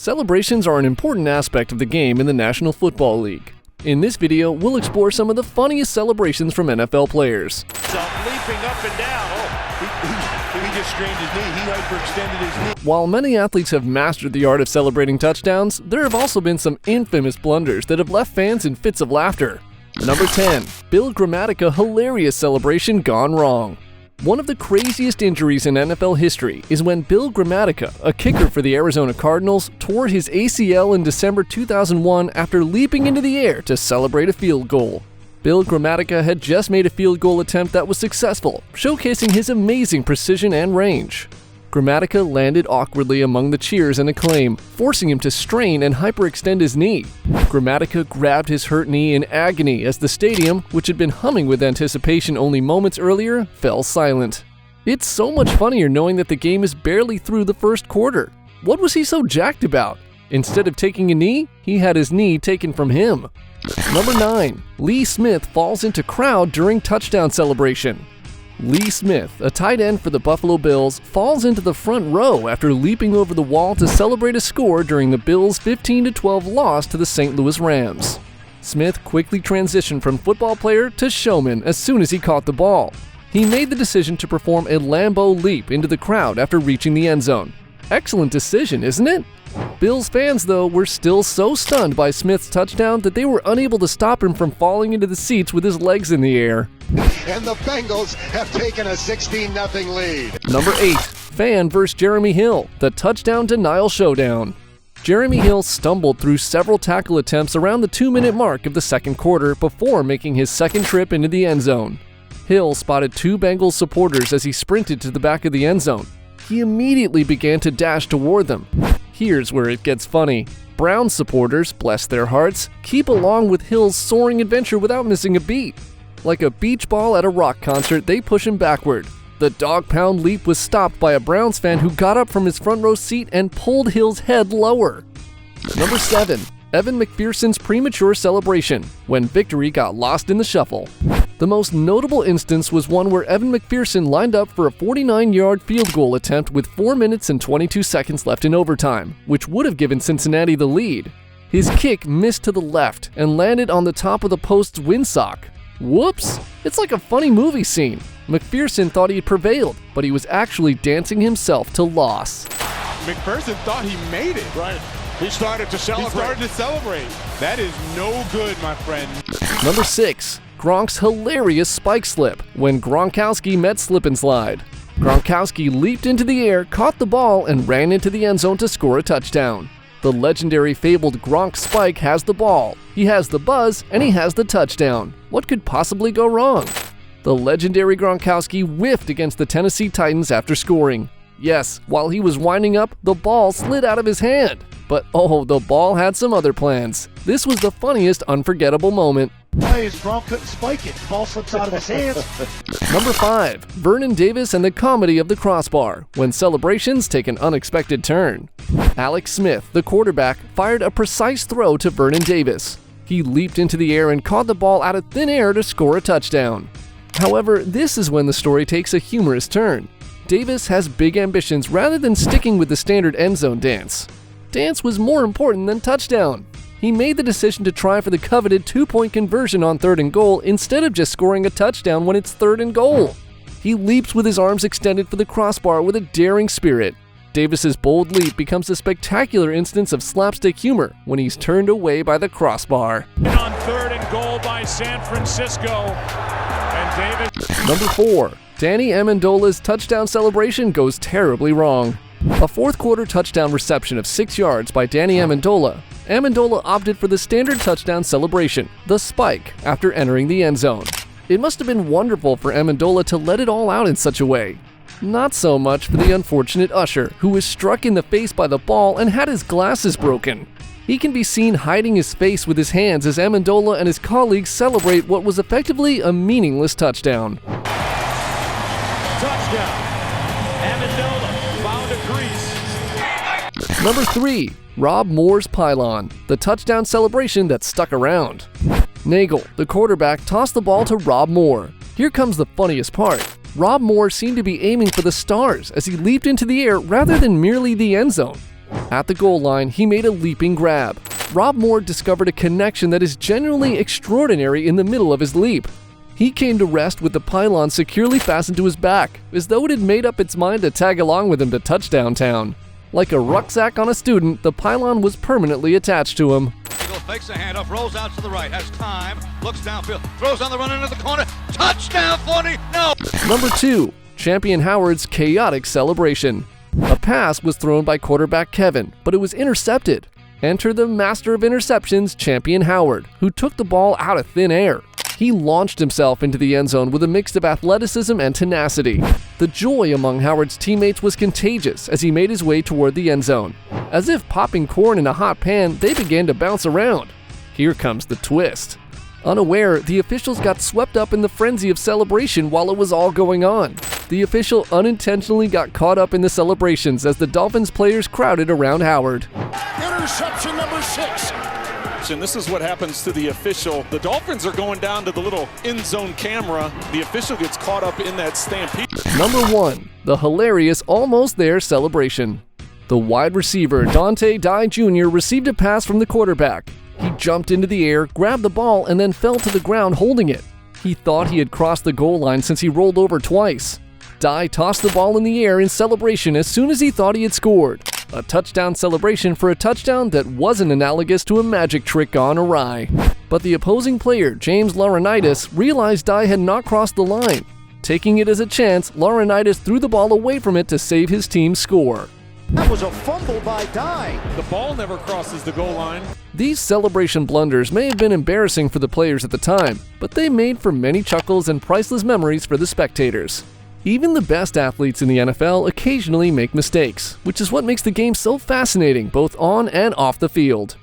Celebrations are an important aspect of the game in the National Football League. In this video, we'll explore some of the funniest celebrations from NFL players. Leaping up and down. He just strained his knee. He hyperextended his knee. While many athletes have mastered the art of celebrating touchdowns, there have also been some infamous blunders that have left fans in fits of laughter. Number 10. Bill Gramatica hilarious celebration gone wrong. One of the craziest injuries in NFL history is when Bill Gramatica, a kicker for the Arizona Cardinals, tore his ACL in December 2001 after leaping into the air to celebrate a field goal. Bill Gramatica had just made a field goal attempt that was successful, showcasing his amazing precision and range. Gramatica landed awkwardly among the cheers and acclaim, forcing him to strain and hyperextend his knee. Gramatica grabbed his hurt knee in agony as the stadium, which had been humming with anticipation only moments earlier, fell silent. It's so much funnier knowing that the game is barely through the first quarter. What was he so jacked about? Instead of taking a knee, he had his knee taken from him. Number 9. Lee Smith falls into crowd during touchdown celebration. Lee Smith, a tight end for the Buffalo Bills, falls into the front row after leaping over the wall to celebrate a score during the Bills' 15-12 loss to the St. Louis Rams. Smith quickly transitioned from football player to showman as soon as he caught the ball. He made the decision to perform a Lambeau leap into the crowd after reaching the end zone. Excellent decision, isn't it? Bills fans, though, were still so stunned by Smith's touchdown that they were unable to stop him from falling into the seats with his legs in the air. And the Bengals have taken a 16-0 lead. Number 8. Fan vs. Jeremy Hill, the touchdown denial showdown. Jeremy Hill stumbled through several tackle attempts around the 2-minute mark of the second quarter before making his second trip into the end zone. Hill spotted two Bengals supporters as he sprinted to the back of the end zone. He immediately began to dash toward them. Here's where it gets funny. Browns supporters, bless their hearts, keep along with Hill's soaring adventure without missing a beat. Like a beach ball at a rock concert, they push him backward. The dog-pound leap was stopped by a Browns fan who got up from his front row seat and pulled Hill's head lower. Number 7. Evan McPherson's premature celebration, when victory got lost in the shuffle. The most notable instance was one where Evan McPherson lined up for a 49-yard field goal attempt with 4 minutes and 22 seconds left in overtime, which would have given Cincinnati the lead. His kick missed to the left and landed on the top of the post's windsock. Whoops! It's like a funny movie scene. McPherson thought he had prevailed, but he was actually dancing himself to loss. McPherson thought he made it. Right. He started to celebrate. That is no good, my friend. Number 6. Gronk's hilarious spike slip, when Gronkowski met slip and slide. Gronkowski leaped into the air, caught the ball, and ran into the end zone to score a touchdown. The legendary fabled Gronk spike has the ball, he has the buzz, and he has the touchdown. What could possibly go wrong? The legendary Gronkowski whiffed against the Tennessee Titans after scoring. Yes, while he was winding up, the ball slid out of his hand. But oh, the ball had some other plans. This was the funniest unforgettable moment. Why is Gronk couldn't spike it? Ball slips out of his hands. Number 5. Vernon Davis and the comedy of the crossbar, when celebrations take an unexpected turn. Alex Smith, the quarterback, fired a precise throw to Vernon Davis. He leaped into the air and caught the ball out of thin air to score a touchdown. However, this is when the story takes a humorous turn. Davis has big ambitions rather than sticking with the standard end zone dance. Dance was more important than touchdown. He made the decision to try for the coveted 2-point conversion on 3rd and goal instead of just scoring a touchdown when it's 3rd and goal. He leaps with his arms extended for the crossbar with a daring spirit. Davis's bold leap becomes a spectacular instance of slapstick humor when he's turned away by the crossbar. And on 3rd and goal by San Francisco, and Davis. Number 4. Danny Amendola's touchdown celebration goes terribly wrong. A fourth-quarter touchdown reception of 6 yards by Danny Amendola. Amendola opted for the standard touchdown celebration, the spike, after entering the end zone. It must have been wonderful for Amendola to let it all out in such a way. Not so much for the unfortunate usher, who was struck in the face by the ball and had his glasses broken. He can be seen hiding his face with his hands as Amendola and his colleagues celebrate what was effectively a meaningless touchdown. Touchdown. Amendola found a crease. Number 3. Rob Moore's pylon, the touchdown celebration that stuck around. Nagel, the quarterback, tossed the ball to Rob Moore. Here comes the funniest part. Rob Moore seemed to be aiming for the stars as he leaped into the air rather than merely the end zone. At the goal line, he made a leaping grab. Rob Moore discovered a connection that is genuinely extraordinary in the middle of his leap. He came to rest with the pylon securely fastened to his back, as though it had made up its mind to tag along with him to touchdown town. Like a rucksack on a student, the pylon was permanently attached to him. Eagle fakes a handoff, rolls out to the right, has time, looks downfield, throws on the run into the corner, touchdown 40, no! Number 2. Champion Howard's chaotic celebration. A pass was thrown by quarterback Kevin, but it was intercepted. Enter the master of interceptions, Champion Howard, who took the ball out of thin air. He launched himself into the end zone with a mix of athleticism and tenacity. The joy among Howard's teammates was contagious as he made his way toward the end zone. As if popping corn in a hot pan, they began to bounce around. Here comes the twist. Unaware, the officials got swept up in the frenzy of celebration while it was all going on. The official unintentionally got caught up in the celebrations as the Dolphins players crowded around Howard. Interception number 6. And this is what happens to the official. The Dolphins are going down to the little end zone camera. The official gets caught up in that stampede. Number 1. The hilarious almost there celebration. The wide receiver, Dante Dye Jr., received a pass from the quarterback. He jumped into the air, grabbed the ball, and then fell to the ground holding it. He thought he had crossed the goal line since he rolled over twice. Dye tossed the ball in the air in celebration as soon as he thought he had scored. A touchdown celebration for a touchdown that wasn't analogous to a magic trick gone awry. But the opposing player, James Laurinaitis, realized Dye had not crossed the line. Taking it as a chance, Laurinaitis threw the ball away from it to save his team's score. That was a fumble by Dye. The ball never crosses the goal line. These celebration blunders may have been embarrassing for the players at the time, but they made for many chuckles and priceless memories for the spectators. Even the best athletes in the NFL occasionally make mistakes, which is what makes the game so fascinating both on and off the field.